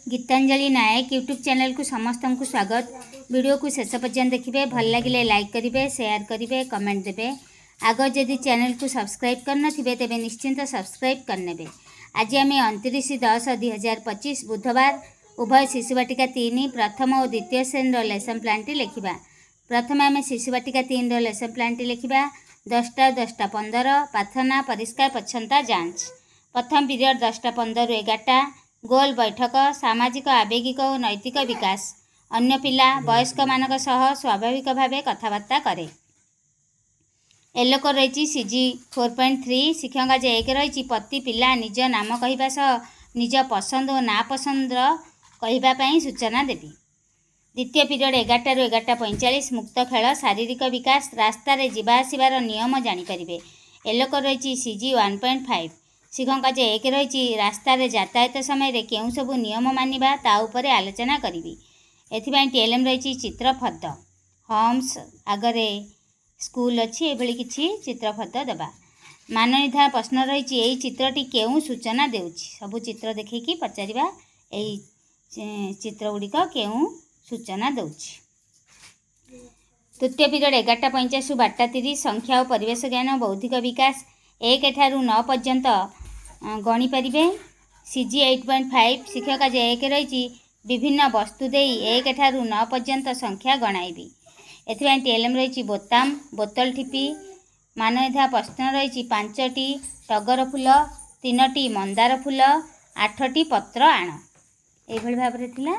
गीतांजलि नायक YouTube channel को समस्त को स्वागत। वीडियो को शेष पर्यंत देखिए, भल लगे लाइक करेंगे, शेयर करेंगे, कमेंट देवे। आग जदि चैनल को सब्सक्राइब करना तेज निश्चिंत सब्सक्राइब करने। आज आम 29/10/2025 बुधवार उभय शिशुवाटिका 3 प्रथम और द्वितीय श्रेणी लेसन प्लान टी लिखा। प्रथम आम शिशुवाटिका 3 लेसन प्लान टी लिखा। 10टा 10:15 प्रार्थना परिष्कार परिच्छन्नता जांच। प्रथम पीरियड 10:15 ରୁ 11टा। गोल बैठक सामाजिक आवेगिक और नैतिक विकास। अन्य पिला वयस्क मानक सह स्वाभाविक भाव कथबार्ता करे। एलोक रही सीजी 4.3 शिक्षक जे 1 रही प्रति पिला निज नाम कहवा सह निज पसंद और नापसंद कहवाई सूचना देवी। द्वितीय पीरियड 11टा ରୁ 11:45 मुक्त खेल शारीरिक विकास रास्ता रे जीवा आसिबार नियम जानीपारे। एलोक रही सीजी 1.5 शिक्षक जे 1 रही रास्ता रे यातायात समय केउं सबु नियम मानिबा ता उपरे आलोचना करी। एथिबाई टीएलएम रही चित्रफद होम्स आगरे स्कूल अच्छी एभली किछि चित्रफद देबा। मान निर्धारण प्रश्न रही यही चित्रटी केउं सूचना देउछि। सबु चित्र देखिकी पचारिबा एही चित्र गुड़िक केउं सूचना देउछि। तृतीय पीरियड 11:50 ରୁ 12:30 संख्या और परिवेश ज्ञान बौद्धिक विकास 1 ଠାରୁ 9 पर्यंत गणी पारे। सीजी 8.5 शिक्षक जे 1 रही विभिन्न वस्तु दे 1 ଠାରୁ 9 पर्यंत संख्या गणाइबी। एथिबाई टीएलएम रही बोताम बोतल ठिपी। मान निर्धारण प्रश्न रही 5टी टगर फूल 3टी मंदार फूल 8टी पत्र आण एभली भाव में थिला।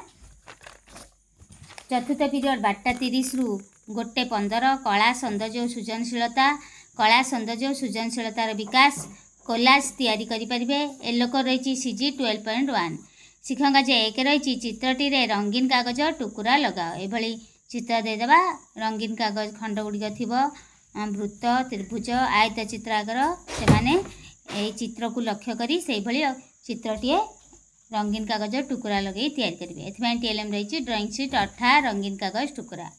चतुर्थ पीरियड 12:30 ରୁ 1:15 कला सौंदर्य और सृजनशीलता। कला सौंदर्य और सृजनशीलतार विकास कोलाज तैयारी करें। एलोक रही सीजी 12.1 शिक्षक जे 1 रही चित्रटी रे रंगीन कागज टुकुरा लगाओ एभली चित्र देदेबा। रंगीन कागज खंड गुड़िक थी वृत्त त्रिभुज आयत चित्र आगर से चित्र को लक्ष्य करी से भली चित्रटीए रंगीन कागज टुकुरा लगे तैयारी करेंगे। एथिबाई टीएलएम रही ड्रॉइंग शीट अठा रंगीन कागज टुकुरा।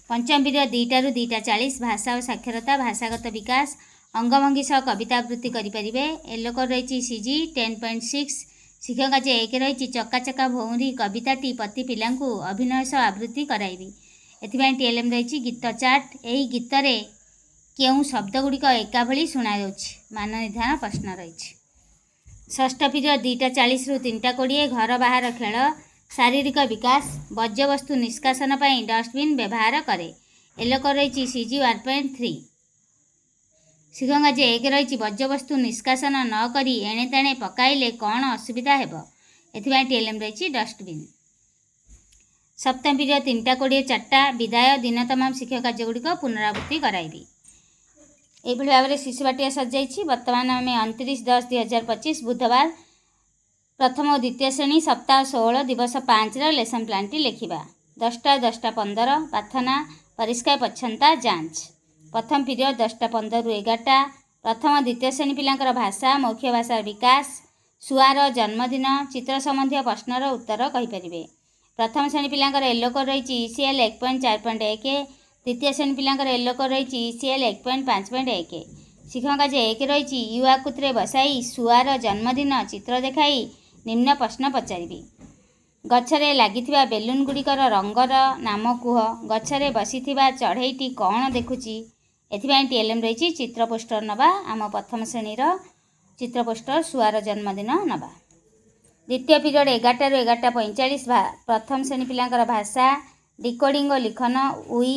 पंचम पीरियड 2टा ରୁ 2:40 भाषा और साक्षरता भाषागत विकास अंगभंगी सह कविता आवृत्ति करें। एलोक रही सीजी 10.6 शिक्षक जे 1 रही चकाचका भौरी कविताटी प्रति पिला अभिनय सह आवृत्ति कराइबी। एथिबाई टीएलएम रही गीत चार्ट। यही गीत रे केउं शब्द गुड़िक एका भली शुणा जाउछि। मान निर्धारण प्रश्न रही। षष्ठ पीरियड 2:40 ରୁ 3:20 घर बाहर खेल शारीरिक विकास वर्ज्यवस्तु निष्कासन पर डस्टबिन व्यवहार करे। एलोक रही सीजी 1.3 शिक्षक जे 1 रही वर्ज्यवस्तु निष्कासन न करी एणे तेणे पकाइले कौन असुविधा हेबो। एथिबाई टीएलएम रही डस्टबिन। सप्तम पीरियड 3:20 4टा विदाय दिन तमाम शिक्षक कार्य गुड़िक पुनरावृत्ति कराइबी। एभली भाव में शिशुवाटिका सजाई। बर्तमान आम 29/10/2025 बुधवार प्रथम और द्वितीय श्रेणी सप्ताह 16 दिवस 5 लेसन प्लान टी लिखा। 10टा 10:15 प्रार्थना परिष्कार परिच्छन्नता जांच। प्रथम पीरियड 10:15 ରୁ 11टा। प्रथम द्वितीय श्रेणी पिलांकर भाषा मौखिक भाषार विकास सुआर जन्मदिन चित्र संबंधी प्रश्नर उत्तर कहींपारे। प्रथम श्रेणी पिलांकर एलोक रही ECL 1.4.1 द्वितीय श्रेणी पिलांकर एलोक रही ECL 1.5.1 शिक्षक जे 1 रही यू आकृति बसाई सुआर जन्मदिन चित्र देखाई निम्न प्रश्न पचारि। गछरे लागिथिबा बेलून गुड़िकर रंगर नाम कुह। गछरे बसीथिबा चढ़ईटी कौन देखुची। एथिबाई टीएलएम रही चित्र पोस्टर नबा। आम प्रथम श्रेणीर चित्र पोस्टर सुआर जन्मदिन नबा। द्वितीय पीरियड 11टा ରୁ 11:45 प्रथम श्रेणी पिलांकर भाषा डिकोडिंग और लिखन उई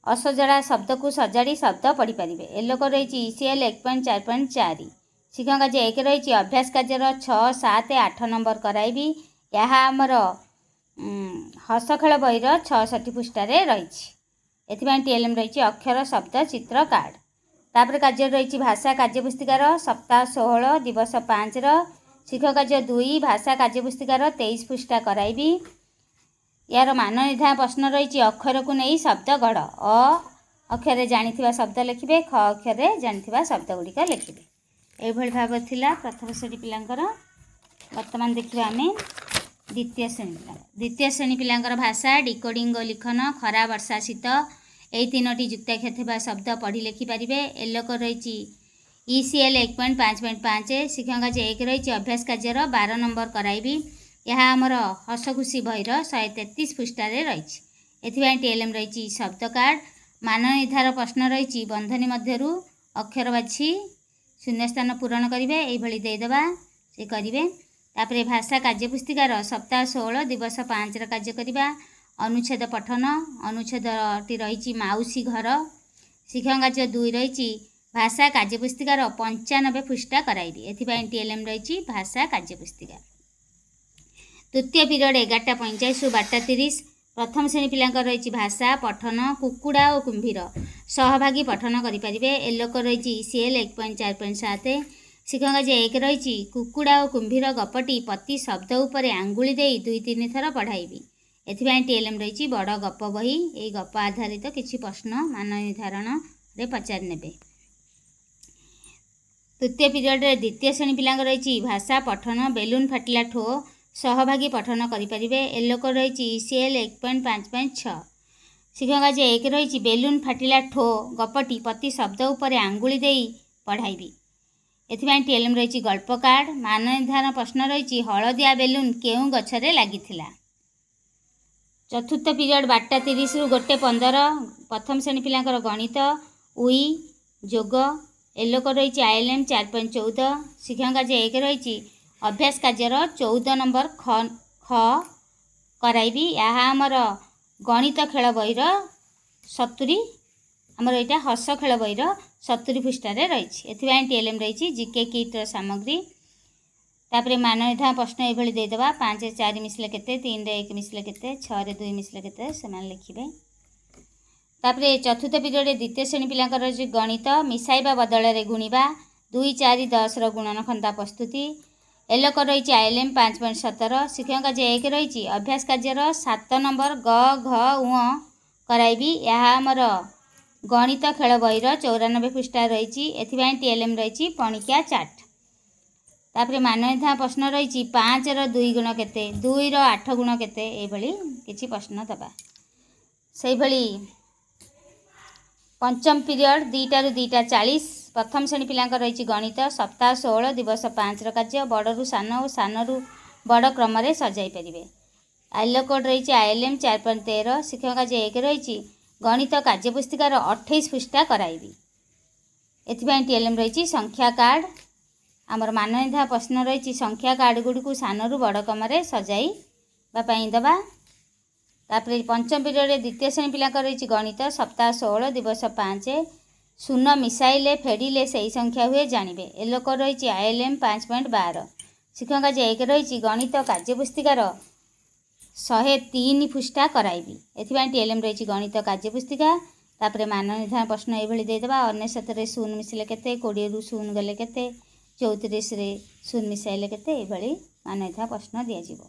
असजड़ा शब्द को सजाड़ी शब्द पढ़ी पारे। एलोक रही ECL 1.4.4 शिक्षक जे 1 रही अभ्यास कार्यर 6, 7, 8 नंबर कराइबी। यह आमर हस खेल बहीर 66 पृष्ठारे रही। एथिबाई टीएलएम रही अक्षर शब्द चित्र कार्ड। तापर कार्य रही भाषा कार्यपुस्तिकार सप्ताह 16 दिवस 5 शिक्षक कार्य 2 भाषा कार्यपुस्तिकार 23 पृष्ठा कराइबी। यार मान निर्धारण प्रश्न रही अक्षर को नहीं शब्द गढ़। अ अक्षर जानिथिबा शब्द लिखिबे, ख अक्षर जानिथिबा शब्द गुड़िक लिखिबे। एभली भाव थिला प्रथम श्रेणी पिलांकर। वर्तमान देखिबा आमे द्वितीय श्रेणी पिलांकर भाषा डिकोडिंग और लिखन खरा वर्षा शीत यही 3टी युक्ताक्षर थिबा शब्द पढ़ी लिखि पारिबे। एलोक रही ECL 1.5.5 शिक्षक जे 1 रही अभ्यास कार्यर 12 नंबर कराइबी। ଏହା ଆମର ହସଖୁସି ବହିର 133 ପୃଷ୍ଠାରେ ରହିଛି। ଏଥିପାଇଁ TLM ରହିଛି ଶବ୍ଦ କାର୍ଡ଼। ମାନ ନିର୍ଦ୍ଧାର ପ୍ରଶ୍ନ ରହିଛି ବନ୍ଧନୀ ମଧ୍ୟରୁ ଅକ୍ଷର ବାଛି ଶୂନ୍ୟସ୍ଥାନ ପୂରଣ କରିବେ, ଏଇଭଳି ଦେଇଦେବା ସେ କରିବେ। ତାପରେ ଭାଷା କାର୍ଯ୍ୟପୁସ୍ତିକାର ସପ୍ତାହ 16 ଦିବସ 5ର କାର୍ଯ୍ୟ କରିବା। ଅନୁଚ୍ଛେଦ ପଠନ, ଅନୁଚ୍ଛେଦଟି ରହିଛି ମାଉସୀ ଘର। ଶିକ୍ଷକ କାର୍ଯ୍ୟ 2 ରହିଛି ଭାଷା କାର୍ଯ୍ୟପୁସ୍ତିକାର 95 ପୃଷ୍ଠା କରାଇବି, ଏଥିପାଇଁ TLM ରହିଛି ଭାଷା କାର୍ଯ୍ୟପୁସ୍ତିକା। ତୃତୀୟ ପିରିୟଡ଼ 11:45 ରୁ 12:30। ପ୍ରଥମ ଶ୍ରେଣୀ ପିଲାଙ୍କର ରହିଛି ଭାଷା ପଠନ, କୁକୁଡ଼ା ଓ କୁମ୍ଭୀର ସହଭାଗୀ ପଠନ କରିପାରିବେ। ଏଲୋକ ରହିଛି ECL 1.4.7। ଶିକ୍ଷକ କାର୍ଯ୍ୟ 1 ରହିଛି କୁକୁଡ଼ା ଓ କୁମ୍ଭୀର ଗପଟି ପ୍ରତି ଶବ୍ଦ ଉପରେ ଆଙ୍ଗୁଳି ଦେଇ 2-3 ଥର ପଢ଼ାଇବି, ଏଥିପାଇଁ TLM ରହିଛି ବଡ଼ ଗପ ବହି। ଏହି ଗପ ଆଧାରିତ କିଛି ପ୍ରଶ୍ନ ମାନ ନିର୍ଦ୍ଧାରଣରେ ପଚାରି ନେବେ। ତୃତୀୟ ପିରିୟଡ଼ରେ ଦ୍ୱିତୀୟ ଶ୍ରେଣୀ ପିଲାଙ୍କର ରହିଛି ଭାଷା ପଠନ, ବେଲୁନ୍ ଫାଟିଲା ଠୋ ସହଭାଗୀ ପଠନ କରିପାରିବେ। ଏଲୋକ ରହିଛି ECL 1.5.6। ଶିକ୍ଷକ କାର୍ଯ୍ୟ 1 ରହିଛି ବେଲୁନ୍ ଫାଟିଲା ଠୋ ଗପଟି ପ୍ରତି ଶବ୍ଦ ଉପରେ ଆଙ୍ଗୁଳି ଦେଇ ପଢ଼ାଇବି, ଏଥିପାଇଁ TLM ରହିଛି ଗଳ୍ପ କାର୍ଡ଼। ମାନ ନିର୍ଦ୍ଧାରଣ ପ୍ରଶ୍ନ ରହିଛି ହଳଦିଆ ବେଲୁନ୍ କେଉଁ ଗଛରେ ଲାଗିଥିଲା। ଚତୁର୍ଥ ପିରିୟଡ଼ 12:30 ରୁ 1:15। ପ୍ରଥମ ଶ୍ରେଣୀ ପିଲାଙ୍କର ଗଣିତ, ଉଇ, ଯୋଗ। ଏଲୋକ ରହିଛି ILM 4.14। ଶିକ୍ଷକ କାର୍ଯ୍ୟ 1 ରହିଛି ଅଭ୍ୟାସ କାର୍ଯ୍ୟର 14 ନମ୍ବର ଖ କରାଇବି। ଏହା ଆମର ଗଣିତ ଖେଳ ବହିର 70, ଆମର ଏଇଟା ହସ ଖେଳ ବହିର 70 ପୃଷ୍ଠାରେ ରହିଛି, ଏଥିପାଇଁ TLM ରହିଛି GK କିଟ୍ର ସାମଗ୍ରୀ। ତାପରେ ମାନ ନିର୍ଦ୍ଧାରଣ ପ୍ରଶ୍ନ ଏଇଭଳି ଦେଇଦେବା। 5ରେ 4 ମିଶିଲେ କେତେ, 3ରେ 1 ମିଶିଲେ କେତେ, 6ରେ 2 ମିଶିଲେ କେତେ, ସେମାନେ ଲେଖିବେ। ତାପରେ ଚତୁର୍ଥ ପିରିୟଡ଼ରେ ଦ୍ୱିତୀୟ ଶ୍ରେଣୀ ପିଲାଙ୍କର ରହିଛି ଗଣିତ, ମିଶାଇବା ବଦଳରେ ଗୁଣିବା, 2, 4, 10ର ଗୁଣନ ଖନ୍ଦା ପ୍ରସ୍ତୁତି। ଏଲୋକ ରହିଛି ILM 5.17। ଶିକ୍ଷକ କାର୍ଯ୍ୟ 1 ରହିଛି ଅଭ୍ୟାସ କାର୍ଯ୍ୟର 7 ନମ୍ବର ଗ, ଘ, ଉଁ କରାଇବି। ଏହା ଆମର ଗଣିତ ଖେଳ ବହିର 94 ପୃଷ୍ଠା ରହିଛି, ଏଥିପାଇଁ TLM ରହିଛି ପଣିକିଆ ଚାର୍ଟ। ତାପରେ ମାନ ନିର୍ଦ୍ଧାରଣ ପ୍ରଶ୍ନ ରହିଛି 5ର 2 ଗୁଣ କେତେ, 2ର 8 ଗୁଣ କେତେ, ଏଇଭଳି କିଛି ପ୍ରଶ୍ନ ଦେବା। ସେଇଭଳି ପଞ୍ଚମ ପିରିୟଡ଼ 2ଟାରୁ 2:40। ପ୍ରଥମ ଶ୍ରେଣୀ ପିଲାଙ୍କର ରହିଛି ଗଣିତ, ସପ୍ତାହ 16 ଦିବସ 5ର କାର୍ଯ୍ୟ। ବଡ଼ରୁ ସାନ ଓ ସାନରୁ ବଡ଼ କ୍ରମରେ ସଜାଇ ପାରିବେ। ଆଲୋକ ରହିଛି ILM 4.13। ଶିକ୍ଷକ କାର୍ଯ୍ୟ 1 ରହିଛି ଗଣିତ କାର୍ଯ୍ୟପୁସ୍ତିକାର 28 ପୃଷ୍ଠା କରାଇବି, ଏଥିପାଇଁ TLM ରହିଛି ସଂଖ୍ୟା କାର୍ଡ଼। ଆମର ମାନ ନିର୍ଦ୍ଧାରଣ ପ୍ରଶ୍ନ ରହିଛି ସଂଖ୍ୟା କାର୍ଡ଼ ଗୁଡ଼ିକୁ ସାନରୁ ବଡ଼ କ୍ରମରେ ସଜାଇବା ପାଇଁ ଦେବା। ତାପରେ ପଞ୍ଚମ ପିରିୟଡ଼ରେ ଦ୍ୱିତୀୟ ଶ୍ରେଣୀ ପିଲାଙ୍କର ରହିଛି ଗଣିତ, ସପ୍ତାହ 16 ଦିବସ 5। ଶୂନ ମିଶାଇଲେ ଫେଡ଼ିଲେ ସେହି ସଂଖ୍ୟା ହୁଏ ଜାଣିବେ। ଏଲୋକ ରହିଛି ILM 5.12। ଶିକ୍ଷକ କାର୍ଯ୍ୟ 1 ରହିଛି ଗଣିତ କାର୍ଯ୍ୟପୁସ୍ତିକାର 103 ପୃଷ୍ଠା କରାଇବି, ଏଥିପାଇଁ TLM ରହିଛି ଗଣିତ କାର୍ଯ୍ୟପୁସ୍ତିକା। ତାପରେ ମାନ ନିର୍ଦ୍ଧାରଣ ପ୍ରଶ୍ନ ଏଇଭଳି ଦେଇଦେବା। 99ରେ 0 ମିଶିଲେ କେତେ, 20ରୁ 0 ଗଲେ କେତେ, 34ରେ 0 ମିଶାଇଲେ କେତେ, ଏଇଭଳି ମାନ ନିର୍ଦ୍ଧାରଣ ପ୍ରଶ୍ନ ଦିଆଯିବ।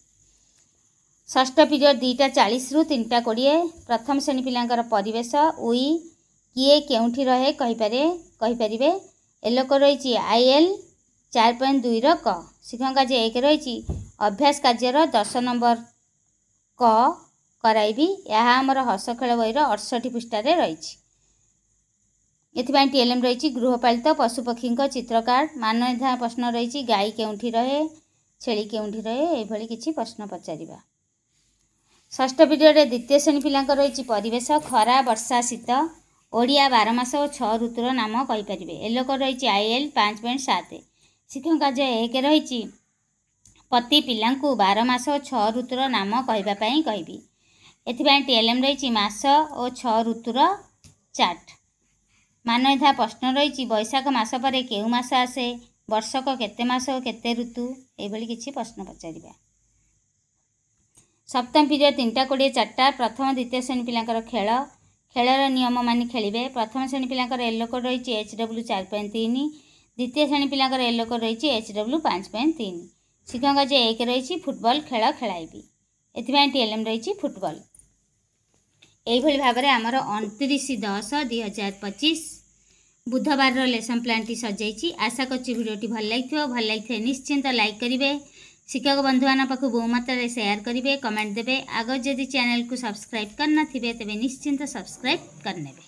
ଷଷ୍ଠ ପିରିୟଡ଼ 2:40 ରୁ 3:20। ପ୍ରଥମ ଶ୍ରେଣୀ ପିଲାଙ୍କର ପରିବେଶ, ଉଇ, କିଏ କେଉଁଠି ରହେ କହିପାରିବେ। ଏଲୋକ ରହିଛି IL 4.2ର କ। ଶିକ୍ଷକ କାର୍ଯ୍ୟ 1 ରହିଛି ଅଭ୍ୟାସ କାର୍ଯ୍ୟର 10 ନମ୍ବର କ କରାଇବି। ଏହା ଆମର ହସ ଖେଳ ବହିର 68 ପୃଷ୍ଠାରେ ରହିଛି, ଏଥିପାଇଁ TLM ରହିଛି ଗୃହପାଳିତ ପଶୁପକ୍ଷୀଙ୍କ ଚିତ୍ର କାର୍ଡ଼। ମାନ ନିର୍ଦ୍ଧାରଣ ପ୍ରଶ୍ନ ରହିଛି ଗାଈ କେଉଁଠି ରହେ, ଛେଳି କେଉଁଠି ରହେ, ଏଇଭଳି କିଛି ପ୍ରଶ୍ନ ପଚାରିବା। ଷଷ୍ଠ ପିରିୟଡ଼ରେ ଦ୍ୱିତୀୟ ଶ୍ରେଣୀ ପିଲାଙ୍କର ରହିଛି ପରିବେଶ, ଖରା, ବର୍ଷା, ଶୀତ। ଓଡ଼ିଆ 12 ମାସ ଓ 6 ଋତୁର ନାମ କହିପାରିବେ। ଏଲୋକ ରହିଛି IL 5.7। ଶିକ୍ଷକ କାର୍ଯ୍ୟ 1 ରହିଛି ପ୍ରତି ପିଲାଙ୍କୁ 12 ମାସ ଓ 6 ଋତୁର ନାମ କହିବା ପାଇଁ କହିବି, ଏଥିପାଇଁ TLM ରହିଛି ମାସ ଓ 6 ଋତୁର ଚାର୍ଟ। ମାନ ନିର୍ଦ୍ଧାରଣ ପ୍ରଶ୍ନ ରହିଛି ବୈଶାଖ ମାସ ପରେ କେଉଁ ମାସ ଆସେ, ବର୍ଷକ କେତେ ମାସ ଓ କେତେ ଋତୁ, ଏଇଭଳି କିଛି ପ୍ରଶ୍ନ ପଚାରିବା। ସପ୍ତମ ପିରିୟଡ଼ 3:20 4ଟା। ପ୍ରଥମ ଦ୍ୱିତୀୟ ଶ୍ରେଣୀ ପିଲାଙ୍କର ଖେଳ, ଖେଳର ନିୟମ ମାନି ଖେଳିବେ। ପ୍ରଥମ ଶ୍ରେଣୀ ପିଲାଙ୍କର ଏଲୋକ ରହିଛି HW 4.3। ଦ୍ୱିତୀୟ ଶ୍ରେଣୀ ପିଲାଙ୍କର ଏଲୋକ ରହିଛି HW 5.3। ଶିକ୍ଷକ କାର୍ଯ୍ୟ 1 ରହିଛି ଫୁଟବଲ ଖେଳ ଖେଳାଇବି, ଏଥିପାଇଁ TLM ରହିଛି ଫୁଟବଲ। ଏଇଭଳି ଭାବରେ ଆମର 29/10/2025 ବୁଧବାରର ଲେସନ୍ ପ୍ଲାନ୍ଟି ସଜାଇଛି। ଆଶା କରୁଛି ଭିଡ଼ିଓଟି ଭଲ ଲାଗିଥିବ। ଭଲ ଲାଗିଥିଲେ ନିଶ୍ଚିନ୍ତ ଲାଇକ୍ କରିବେ, ଶିକ୍ଷକ ବନ୍ଧୁମାନଙ୍କ ପାଖକୁ ବହୁ ମାତ୍ରାରେ ସେୟାର କରିବେ, କମେଣ୍ଟ ଦେବେ। ଆଗ ଯଦି ଚ୍ୟାନେଲକୁ ସବସ୍କ୍ରାଇବ୍ କରିନଥିବେ ତେବେ ନିଶ୍ଚିନ୍ତ ସବସ୍କ୍ରାଇବ୍ କରିନେବେ।